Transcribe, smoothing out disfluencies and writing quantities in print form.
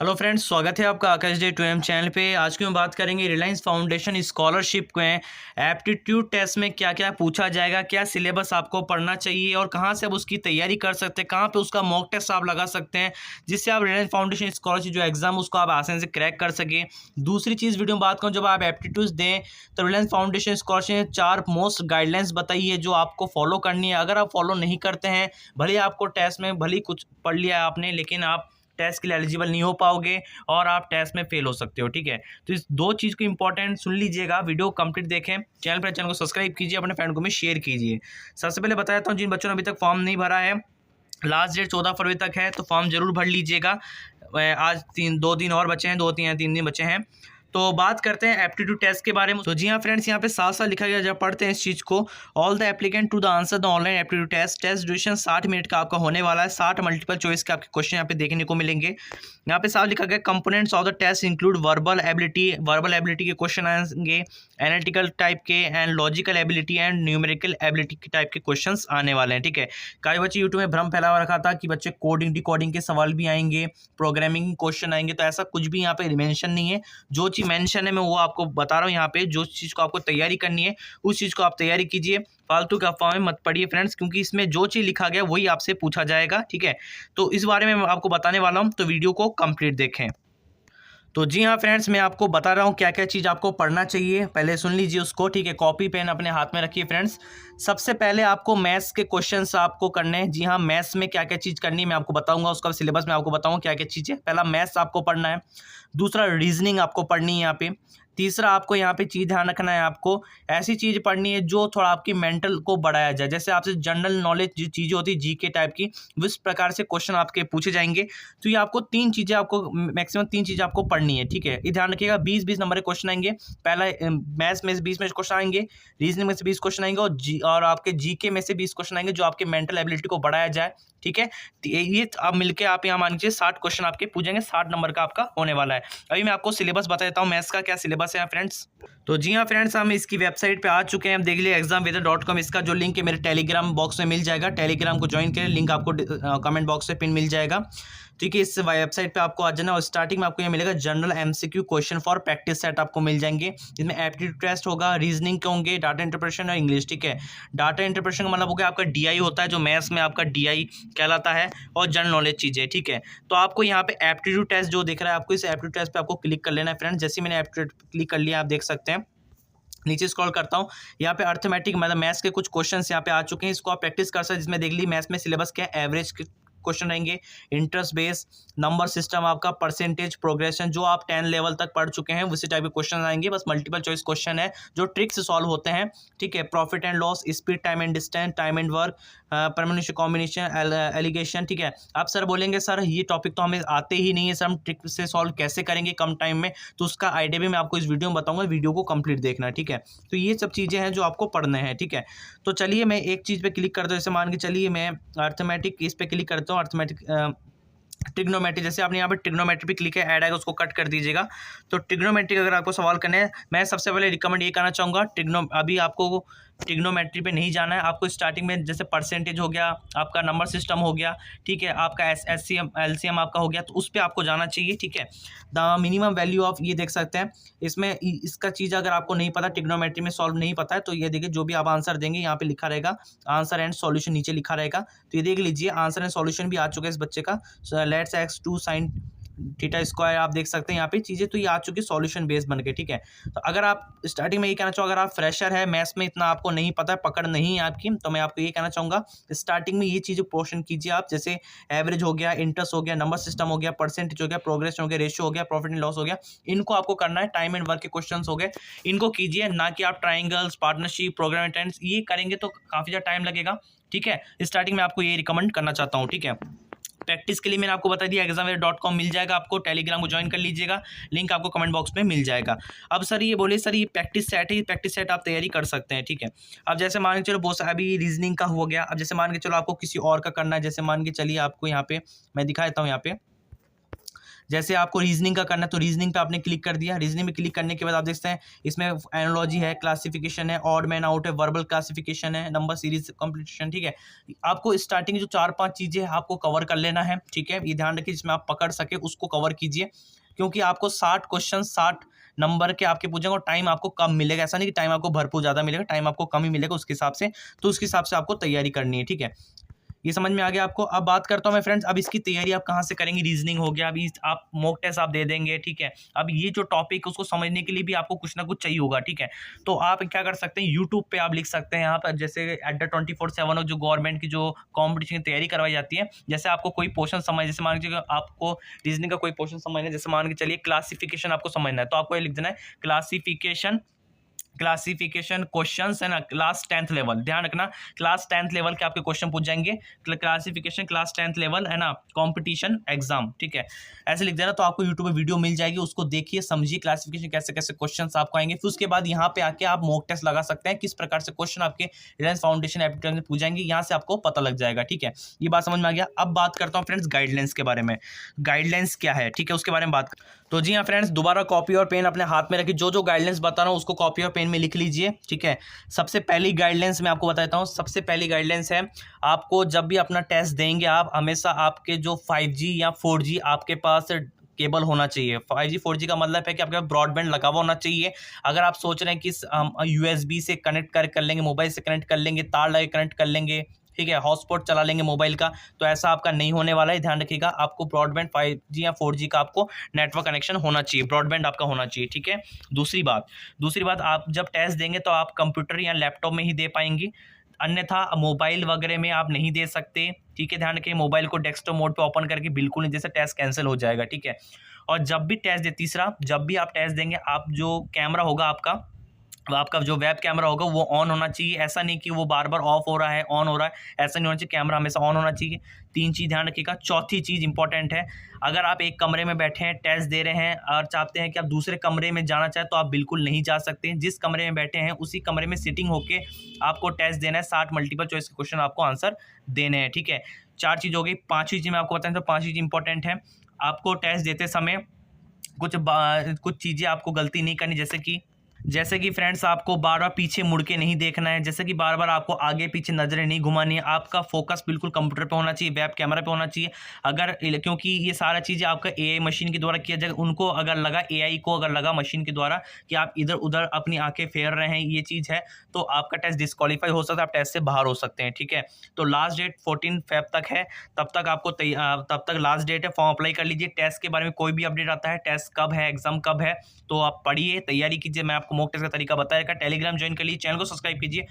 Hello friends, स्वागत है आपका आकाश डे 2M चैनल पे। आज की हम बात करेंगे रिलायंस फाउंडेशन स्कॉलरशिप में एप्टीट्यूड टेस्ट में क्या क्या पूछा जाएगा, क्या सिलेबस आपको पढ़ना चाहिए और कहां से आप उसकी तैयारी कर सकते हैं, कहां पे उसका मॉक टेस्ट आप लगा सकते हैं जिससे आप रिलायंस फाउंडेशन स्कॉलरशिप जो एग्जाम उसको आप आसानी से क्रैक कर सकें। दूसरी चीज़ वीडियो में बात करूँ, जब आप एप्टीट्यूड दें तो रिलायंस फाउंडेशन स्कॉलरशिप ने 4 मोस्ट गाइडलाइंस बताई है जो आपको फॉलो करनी है। अगर आप फॉलो नहीं करते हैं, भले आपको टेस्ट में भले कुछ पढ़ लिया आपने, लेकिन आप टेस्ट के लिए एलिजिबल नहीं हो पाओगे और आप टेस्ट में फेल हो सकते हो। ठीक है, तो इस दो चीज़ को इंपॉर्टेंट सुन लीजिएगा, वीडियो कंप्लीट देखें, चैनल को सब्सक्राइब कीजिए, अपने फ्रेंड को भी शेयर कीजिए। सबसे पहले बता देता हूँ, जिन बच्चों ने अभी तक फॉर्म नहीं भरा है, लास्ट डेट 14 फरवरी तक है, तो फॉर्म जरूर भर लीजिएगा। आज 2 दिन और बचे हैं, 3 दिन बचे हैं। तो बात करते हैं एप्टीट्यूड टेस्ट के बारे में। तो जी हाँ फ्रेंड्स, यहाँ पे साफ साफ लिखा गया, जब पढ़ते हैं इस चीज़ को, all the applicant to the answer the online aptitude test duration 60 minute का आपका होने वाला है। 60 मल्टीपल चॉइस के आपके क्वेश्चन यहाँ पे देखने को मिलेंगे। यहाँ पे साफ लिखा गया, components of the test include verbal ability के क्वेश्चन आएंगे, एनालिटिकल टाइप के and logical ability and numerical ability के टाइप के क्वेश्चन आने वाले हैं। ठीक है, कई बच्चे यूट्यूब में भ्रम फैला रखा था कि बच्चे कोडिंग डिकोडिंग के सवाल भी आएंगे, प्रोग्रामिंग क्वेश्चन आएंगे, तो ऐसा कुछ भी यहाँ पे मेंशन नहीं है। जो चीज़ मेंशन है मैं वो आपको बता रहा हूँ। यहाँ पे जो चीज़ को आपको तैयारी करनी है उस चीज़ को आप तैयारी कीजिए, फालतू के अफवाह में मत पढ़िए फ्रेंड्स, क्योंकि इसमें जो चीज़ लिखा गया वही आपसे पूछा जाएगा। ठीक है, तो इस बारे में मैं आपको बताने वाला हूँ, तो वीडियो को कंप्लीट देखें। तो जी हाँ फ्रेंड्स, मैं आपको बता रहा हूँ क्या क्या चीज़ आपको पढ़ना चाहिए, पहले सुन लीजिए उसको। ठीक है, कॉपी पेन अपने हाथ में रखिए फ्रेंड्स। सबसे पहले आपको मैथ्स के क्वेश्चंस आपको करने हैं। जी हाँ, मैथ्स में क्या क्या चीज़ करनी है मैं आपको बताऊंगा, उसका सिलेबस मैं आपको बताऊंगा क्या क्या चीज़ है। पहला मैथ्स आपको पढ़ना है, दूसरा रीजनिंग आपको पढ़नी है यहाँ पे, तीसरा आपको यहाँ पे चीज़ ध्यान रखना है, आपको ऐसी चीज़ पढ़नी है जो थोड़ा आपकी मेंटल को बढ़ाया जाए। जैसे आपसे जनरल नॉलेज जो चीज़ें होती है जीके टाइप की, उस प्रकार से क्वेश्चन आपके पूछे जाएंगे। तो ये आपको 3 चीज़ें, आपको मैक्सिमम 3 चीज़ें आपको पढ़नी है। ठीक है, ये ध्यान रखिएगा। 20-20 नंबर के क्वेश्चन आएंगे। पहला मैथ्स में से 20 में क्वेश्चन आएंगे, रीजनिंग में से 20 क्वेश्चन आएंगे और आपके जीके में से 20 क्वेश्चन आएंगे जो आपके मेंटल एबिलिटी को बढ़ाया जाए। ठीक है, तो ये आप मिलके आप यहाँ मान लीजिए 60 क्वेश्चन आपके पूछेंगे, 60 नंबर का आपका होने वाला है। अभी मैं आपको सिलेबस बता देता हूँ मैथ्स का क्या सिलेबस है फ्रेंड्स। तो जी हाँ फ्रेंड्स, हम इसकी वेबसाइट पे आ चुके हैं। आप देख लीजिए examweather.com, इसका जो लिंक है मेरे टेलीग्राम बॉक्स में मिल जाएगा। टेलीग्राम को ज्वाइन करें, लिंक आपको कमेंट बॉक्स में पिन मिल जाएगा। ठीक है, इस वेबसाइट पे आपको आ जाना और स्टार्टिंग में आपको ये मिलेगा general MCQ question for practice set आपको मिल जाएंगे, जिसमें एप्टीट्यूड टेस्ट होगा, रीजनिंग के होंगे, डाटा इंटरप्रिटेशन और इंग्लिश। ठीक है, डाटा इंटरप्रिटेशन का मतलब हो गया आपका डीआई होता है, जो मैथ्स में आपका डीआई कहलाता है, और जनरल नॉलेज चीज़ें। ठीक है, तो आपको यहाँ पे एप्टीट्यूड टेस्ट जो दिख रहा है, आपको इस एप्टीट्यूड टेस्ट पे आपको क्लिक कर लेना है फ्रेंड्स। जैसे मैंने एप्टीट्यूड क्लिक कर लिया, आप देख सकते हैं, नीचे स्क्रॉल करता हूँ, यहाँ पे अर्थमेटिक मतलब मैथ्स के कुछ क्वेश्चंस यहाँ पे आ चुके हैं। इसको आप प्रैक्टिस कर सकते हैं, जिसमें देख ली मैथ्स में सिलेबस क्या है, एवरेज क्वेश्चन रहेंगे, इंटरेस्ट बेस, नंबर सिस्टम, आपका परसेंटेज, प्रोग्रेशन, जो आप 10 लेवल तक पढ़ चुके हैं उसी टाइप के क्वेश्चन आएंगे, बस मल्टीपल चॉइस क्वेश्चन है जो ट्रिक से सॉल्व होते हैं। ठीक है, profit and loss, speed, time and distance, time and work, permanent combination, alligation. ठीक है, आप सर बोलेंगे सर ये टॉपिक तो हमें आते ही नहीं है सर, हम ट्रिक से सॉल्व कैसे करेंगे कम टाइम में, तो उसका आइडिया भी मैं आपको इस वीडियो में बताऊंगा, वीडियो को कंप्लीट देखना। ठीक है, तो ये सब चीज़ें हैं जो आपको पढ़ने हैं। ठीक है, तो चलिए मैं एक चीज़ पे क्लिक करता हूँ, जैसे मान के चलिए मैं अर्थमेटिक इस पे क्लिक करता हूँ, अर्थमेटिक ट्रिग्नोमेट्री, जैसे आपने यहाँ पे ट्रिग्नोमेट्री पे क्लिक है, ऐड आएगा, उसको कट कर दीजिएगा। तो ट्रिग्नोमेट्री अगर आपको सवाल करना है, मैं सबसे पहले रिकमेंड ये करना चाहूँगा, अभी आपको ट्रिग्नोमेट्री पे नहीं जाना है। आपको स्टार्टिंग में जैसे परसेंटेज हो गया, आपका नंबर सिस्टम हो गया, ठीक है, आपका एससीएम एलसीएम आपका हो गया, तो उस पर आपको जाना चाहिए। ठीक है, द मिनिमम वैल्यू ऑफ, ये देख सकते हैं इसमें, इसका चीज़ अगर आपको नहीं पता, ट्रिग्नोमेट्री में सॉल्व नहीं पता है, तो ये देखिए जो भी आप आंसर देंगे यहाँ पे लिखा रहेगा आंसर एंड सॉल्यूशन, नीचे लिखा रहेगा। तो ये देख लीजिए आंसर एंड सॉल्यूशन भी आ चुका है इस बच्चे का, let's x 2 sine theta square, आप देख सकते हैं यहाँ पे चीज़ें, तो ये आ चुकी सॉल्यूशन बेस बन के। ठीक है, तो अगर आप स्टार्टिंग में ये कहना चाहो, अगर आप फ्रेशर है, मैथ्स में इतना आपको नहीं पता है, पकड़ नहीं है आपकी, तो मैं आपको ये कहना चाहूँगा स्टार्टिंग में ये चीज़ें पोर्शन कीजिए आप, जैसे एवरेज हो गया, इंटरेस्ट हो गया, नंबर सिस्टम हो गया, परसेंटेज हो गया, प्रोग्रेस हो गया, रेशियो हो गया, प्रॉफिट एंड लॉस हो गया, इनको आपको करना है। टाइम एंड वर्क के क्वेश्चन हो गए, इनको कीजिए, ना कि आप ट्राइंगल्स, पार्टनरशिप, प्रोग्राम टेंस ये करेंगे तो काफ़ी ज़्यादा टाइम लगेगा। ठीक है, स्टार्टिंग में आपको ये रिकमेंड करना चाहता हूँ। ठीक है, प्रैक्टिस के लिए मैंने आपको बता दिया, examweather.com मिल जाएगा, आपको टेलीग्राम को ज्वाइन कर लीजिएगा, लिंक आपको कमेंट बॉक्स में मिल जाएगा। अब सर ये बोले सर ये प्रैक्टिस सेट है, प्रैक्टिस सेट आप तैयारी कर सकते हैं। ठीक है, अब जैसे मान के चलो बहुत अभी रीजनिंग का हो गया, अब जैसे मान के चलो आपको किसी और का करना है, जैसे मान के चलिए आपको यहाँ पे मैं दिखा देता हूँ, यहाँ पे जैसे आपको रीजनिंग का करना है तो रीजनिंग पे आपने क्लिक कर दिया। रीजनिंग में क्लिक करने के बाद आप देखते हैं इसमें एनालॉजी है, क्लासिफिकेशन है, ऑड मैन आउट है, वर्बल क्लासिफिकेशन है, नंबर सीरीज कंप्लीटेशन। ठीक है, आपको स्टार्टिंग जो 4-5 चीज़ें आपको कवर कर लेना है। ठीक है, ये ध्यान रखिए जिसमें आप पकड़ सके उसको कवर कीजिए, क्योंकि आपको 60 क्वेश्चन 60 नंबर के आपके पूछेंगे और टाइम आपको कम मिलेगा। ऐसा नहीं कि टाइम आपको भरपूर ज़्यादा मिलेगा, टाइम आपको कम ही मिलेगा उसके हिसाब से। तो उसके हिसाब से आपको तैयारी करनी है। ठीक है, ये समझ में आ गया आपको। अब बात करता हूँ मैं फ्रेंड्स, अब इसकी तैयारी आप कहाँ से करेंगे। रीजनिंग हो गया, अभी आप मॉक टेस्ट आप दे देंगे। ठीक है, अब ये जो टॉपिक उसको समझने के लिए भी आपको कुछ ना कुछ चाहिए होगा। ठीक है, तो आप क्या कर सकते हैं, यूट्यूब पे आप लिख सकते हैं यहाँ पर, जैसे @24/7 जो गवर्नमेंट की जो कॉम्पिटिशन की तैयारी करवाई जाती है। जैसे आपको कोई पोर्शन समझ, जैसे मान लीजिए आपको रीजनिंग का कोई पोर्शन समझना है, जैसे मान के चलिए क्लासिफिकेशन आपको समझना है, तो आपको ये लिख देना है क्लासिफिकेशन क्वेश्चंस है ना, क्लास 10th लेवल। ध्यान रखना, क्लास 10th लेवल के आपके क्वेश्चन पूछ जाएंगे। क्लासिफिकेशन क्लास 10th लेवल है ना, कंपटीशन एग्जाम। ठीक है, ऐसे लिख देना, तो आपको यूट्यूब पे वीडियो मिल जाएगी, उसको देखिए, समझिए क्लासिफिकेशन कैसे कैसे क्वेश्चंस आपको आएंगे। फिर उसके बाद यहाँ पे आके आप मॉक टेस्ट लगा सकते हैं, किस प्रकार से क्वेश्चन आपके रिलायंस फाउंडेशन एप्टीट्यूड में पूछ जाएंगे, यहाँ से आपको पता लग जाएगा। ठीक है, ये बात समझ में आ गया। अब बात करता हूँ फ्रेंड्स गाइडलाइंस के बारे में। गाइडलाइंस क्या है, ठीक है, उसके बारे में बात तो जी हाँ फ्रेंड्स, दोबारा कॉपी और पेन अपने हाथ में रखिए। जो गाइडलाइंस बता रहा हूँ उसको कॉपी और पेन में लिख लीजिए। ठीक है, सबसे पहली गाइडलाइंस मैं आपको बता देता हूँ। सबसे पहली गाइडलाइंस है, आपको जब भी अपना टेस्ट देंगे आप हमेशा आपके जो 5G या 4G आपके पास केबल होना चाहिए। 5G 4G का मतलब है कि आपके पास ब्रॉडबैंड लगा हुआ होना चाहिए। अगर आप सोच रहे हैं कि हम USB से कनेक्ट कर लेंगे, मोबाइल से कनेक्ट कर लेंगे, तार लगे कनेक्ट कर लेंगे, ठीक है, हॉटस्पॉट चला लेंगे मोबाइल का, तो ऐसा आपका नहीं होने वाला है। ध्यान रखिएगा, आपको ब्रॉडबैंड 5G या 4G का आपको नेटवर्क कनेक्शन होना चाहिए, ब्रॉडबैंड आपका होना चाहिए। ठीक है, दूसरी बात, आप जब टेस्ट देंगे तो आप कंप्यूटर या लैपटॉप में ही दे पाएंगे, अन्यथा मोबाइल वगैरह में आप नहीं दे सकते। ठीक है, ध्यान रखिए, मोबाइल को डेस्कटॉप मोड पे ओपन करके बिल्कुल नहीं, जैसे टेस्ट कैंसिल हो जाएगा। ठीक है, और जब भी टेस्ट दे, तीसरा, जब भी आप टेस्ट देंगे, आप जो कैमरा होगा आपका जो वेब कैमरा होगा वो ऑन होना चाहिए। ऐसा नहीं कि वो बार बार ऑफ हो रहा है, ऑन हो रहा है, ऐसा नहीं होना चाहिए, कैमरा हमेशा ऑन होना चाहिए। 3 चीज़ ध्यान रखिएगा। चौथी चीज़ इंपॉर्टेंट है, अगर आप एक कमरे में बैठे हैं, टेस्ट दे रहे हैं और चाहते हैं कि आप दूसरे कमरे में जाना चाहें, तो आप बिल्कुल नहीं जा सकते। जिस कमरे में बैठे हैं उसी कमरे में सिटिंग होके आपको टेस्ट देना है। 60 मल्टीपल चॉइस के क्वेश्चन आपको आंसर देने हैं। ठीक है, 4 चीज़ हो गई। 5वीं चीज़ मैं आपको बताऊँ तो 5वीं चीज़ इंपॉर्टेंट है, आपको टेस्ट देते समय कुछ चीज़ें आपको गलती नहीं करनी, जैसे कि फ्रेंड्स आपको बार बार पीछे मुड़ के नहीं देखना है, जैसे कि बार बार आपको आगे पीछे नजरें नहीं घुमानी है। आपका फोकस बिल्कुल कंप्यूटर पे होना चाहिए, वेब कैमरा पे होना चाहिए। क्योंकि ये सारा चीज़ें आपका AI मशीन के द्वारा किया जाएगा। उनको अगर लगा, AI को अगर लगा मशीन के द्वारा कि आप इधर उधर अपनी आंखें फेर रहे हैं, ये चीज़ है, तो आपका टेस्ट डिस्क्वालीफाई हो सकता है, आप टेस्ट से बाहर हो सकते हैं। ठीक है, तो लास्ट डेट 14 Feb तक है, तब तक लास्ट डेट है, फॉर्म अप्लाई कर लीजिए। टेस्ट के बारे में कोई भी अपडेट आता है, टेस्ट कब है, एग्जाम कब है, तो आप पढ़िए, तैयारी कीजिए। मैं आपको मॉक टेस्ट का तरीका बताया। टेलीग्राम ज्वाइन कर लीजिए, चैनल को सब्सक्राइब कीजिए।